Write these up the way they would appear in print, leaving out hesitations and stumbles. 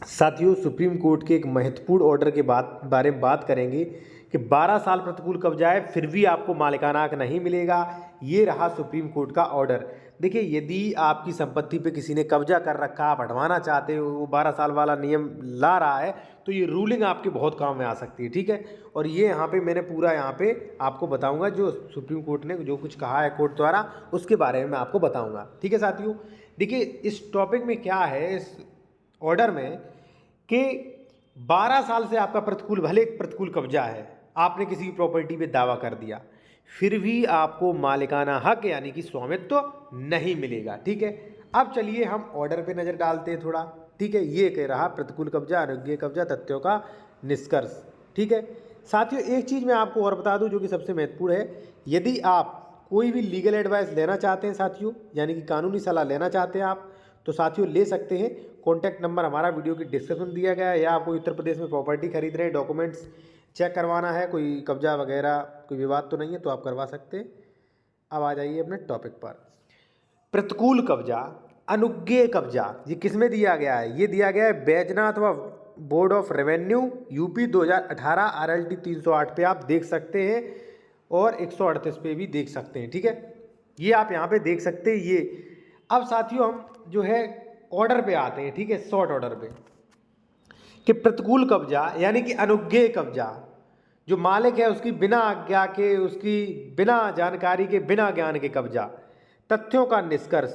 साथियों, supreme court के एक महत्वपूर्ण ऑर्डर के बारे में बात करेंगे कि 12 साल प्रतिकूल कब्जा है फिर भी आपको मालिकाना हक नहीं मिलेगा। ये रहा सुप्रीम कोर्ट का ऑर्डर। देखिए, यदि आपकी संपत्ति पे किसी ने कब्जा कर रखा, आप हटवाना चाहते हो, वो 12 साल वाला नियम ला रहा है, तो ये रूलिंग आपके बहुत काम में आ सकती है। ठीक है, और ये यहाँ पे मैंने पूरा यहाँ पे आपको बताऊँगा जो सुप्रीम कोर्ट ने जो कुछ कहा है कोर्ट द्वारा, उसके बारे में मैं आपको बताऊँगा। ठीक है साथियों, देखिए इस टॉपिक में क्या है, इस ऑर्डर में कि 12 साल से आपका प्रतिकूल, भले एक प्रतिकूल कब्जा है, आपने किसी की प्रॉपर्टी पे दावा कर दिया, फिर भी आपको मालिकाना हक यानी कि स्वामित्व तो नहीं मिलेगा। ठीक है, अब चलिए हम ऑर्डर पे नज़र डालते हैं थोड़ा। ठीक है, ये कह रहा प्रतिकूल कब्जा, अयोग्य कब्जा, तथ्यों का निष्कर्ष। ठीक है साथियों, एक चीज़ मैं आपको और बता दूं जो कि सबसे महत्वपूर्ण है। यदि आप कोई भी लीगल एडवाइस लेना चाहते हैं साथियों, यानी कि कानूनी सलाह लेना चाहते हैं आप, तो साथियों ले सकते हैं। कॉन्टैक्ट नंबर हमारा वीडियो की डिस्क्रिप्शन दिया गया है। या आप कोई उत्तर प्रदेश में प्रॉपर्टी खरीद रहे हैं, डॉक्यूमेंट्स चेक करवाना है, कोई कब्जा वगैरह कोई विवाद तो नहीं है, तो आप करवा सकते हैं। अब आ जाइए अपने टॉपिक पर। प्रतिकूल कब्जा, अनुज्ञेय कब्जा, ये किस में दिया गया है? ये दिया गया है बैजनाथ व board of revenue UP 2018 RLT 308 पे आप देख सकते हैं, और 138 पे भी देख सकते हैं। ठीक है, ये आप यहाँ पे देख सकते हैं ये। अब साथियों हम जो है ऑर्डर पे आते हैं। ठीक है, शॉर्ट ऑर्डर पे, कि प्रतिकूल कब्जा यानी कि अनुज्ञेय कब्जा, जो मालिक है उसकी बिना आज्ञा के, उसकी बिना जानकारी के, बिना ज्ञान के कब्जा। तथ्यों का निष्कर्ष,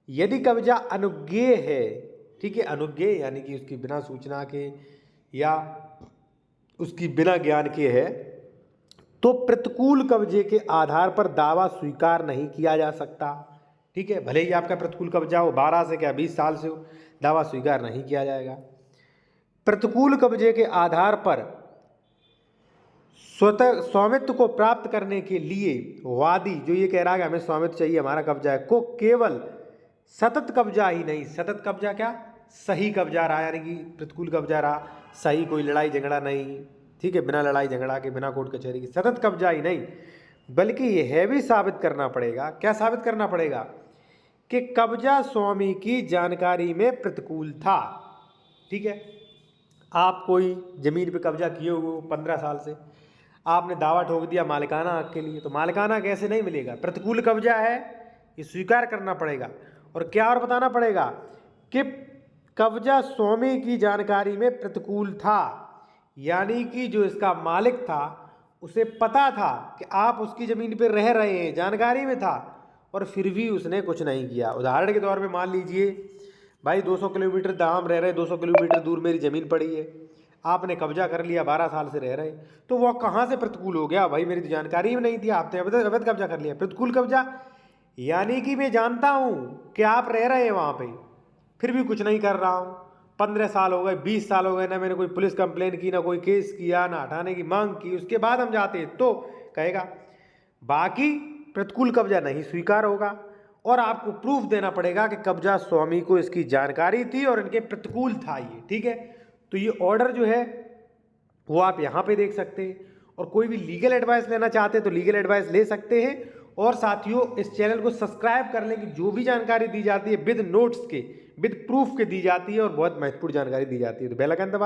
यदि कब्जा अनुज्ञेय है, ठीक है, अनुज्ञेय यानी कि उसकी बिना सूचना के या उसकी बिना ज्ञान के है, तो प्रतिकूल कब्जे के आधार पर दावा स्वीकार नहीं किया जा सकता। ठीक है, भले ही आपका प्रतिकूल कब्जा हो 12 से क्या 20 साल से हो, दावा स्वीकार नहीं किया जाएगा। प्रतिकूल कब्जे के आधार पर स्वतः स्वामित्व को प्राप्त करने के लिए वादी जो ये कह रहा है कि हमें स्वामित्व चाहिए, हमारा कब्जा है, को केवल सतत कब्जा ही नहीं, सतत कब्जा क्या, सही कब्जा रहा, यानी कि प्रतिकूल कब्जा रहा सही, कोई लड़ाई झगड़ा नहीं, ठीक है, बिना लड़ाई झगड़ा के, बिना कोर्ट कचहरी की, सतत कब्जा ही नहीं, बल्कि यह भी साबित करना पड़ेगा। क्या साबित करना पड़ेगा? कि कब्जा स्वामी की जानकारी में प्रतिकूल था। ठीक है, आप कोई ज़मीन पे कब्जा किए हुए 15 साल से, आपने दावा ठोक दिया मालिकाना हक के लिए, तो मालिकाना हक ऐसे नहीं मिलेगा। प्रतिकूल कब्जा है, ये स्वीकार करना पड़ेगा। और क्या और बताना पड़ेगा कि कब्जा स्वामी की जानकारी में प्रतिकूल था, यानी कि जो इसका मालिक था उसे पता था कि आप उसकी ज़मीन पर रह रहे हैं, जानकारी में था, और फिर भी उसने कुछ नहीं किया। उदाहरण के तौर पे मान लीजिए भाई 200 किलोमीटर दाम रह रहे, 200 किलोमीटर दूर मेरी ज़मीन पड़ी है, आपने कब्जा कर लिया, 12 साल से रह रहे, तो वह कहाँ से प्रतिकूल हो गया? भाई मेरी तो जानकारी ही नहीं थी, आपने अवैध कब्जा कर लिया। प्रतिकूल कब्जा यानी कि मैं जानता हूँ कि आप रह रहे हैं वहाँ पे, फिर भी कुछ नहीं कर रहा हूँ, 15 साल हो गए, 20 साल हो गए, ना मैंने कोई पुलिस कंप्लेन की, ना कोई केस किया, ना हटाने की मांग की, उसके बाद हम जाते तो कहेगा। बाकी प्रतिकूल कब्जा नहीं स्वीकार होगा, और आपको प्रूफ देना पड़ेगा कि कब्जा स्वामी को इसकी जानकारी थी और इनके प्रतिकूल था ये। ठीक है, तो ये ऑर्डर जो है वो आप यहाँ पे देख सकते हैं। और कोई भी लीगल एडवाइस लेना चाहते हैं तो लीगल एडवाइस ले सकते हैं। और साथियों इस चैनल को सब्सक्राइब कर लें कि जो भी जानकारी दी जाती है विद नोट्स के, विद प्रूफ के दी जाती है, और बहुत महत्वपूर्ण जानकारी दी जाती है। तो बेल आइकन दबा